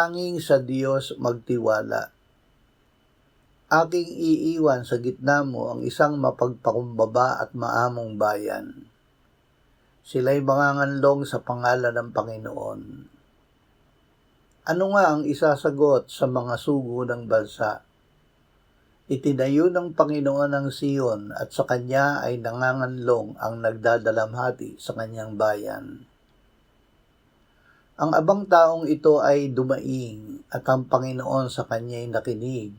tanging sa Diyos magtiwala. Aking iiwan sa gitna mo ang isang mapagpakumbaba at maamong bayan. Sila'y manganganlong sa pangalan ng Panginoon. Ano nga ang isasagot sa mga sugo ng bansa? Itinayo ng Panginoon ang Siyon at sa kanya ay nanganganlong ang nagdadalamhati sa kanyang bayan. Ang abang taong ito ay dumaing at ang Panginoon sa kanya'y nakinig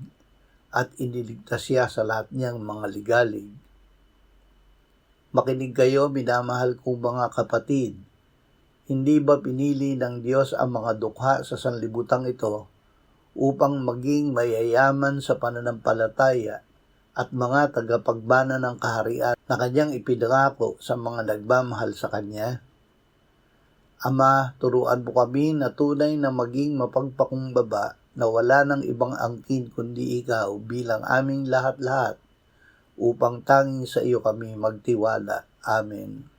at iniligtas siya sa lahat niyang mga ligalig. Makinig kayo, minamahal kong mga kapatid. Hindi ba pinili ng Diyos ang mga dukha sa sanlibutang ito upang maging mayayaman sa pananampalataya at mga tagapagbana ng kaharian na kanyang ipinangako sa mga nagmamahal sa kanya? Ama, turuan mo kami na tunay na maging mapagpakumbaba na wala ng ibang angkin kundi ikaw bilang aming lahat-lahat upang tanging sa iyo kami magtiwala. Amen.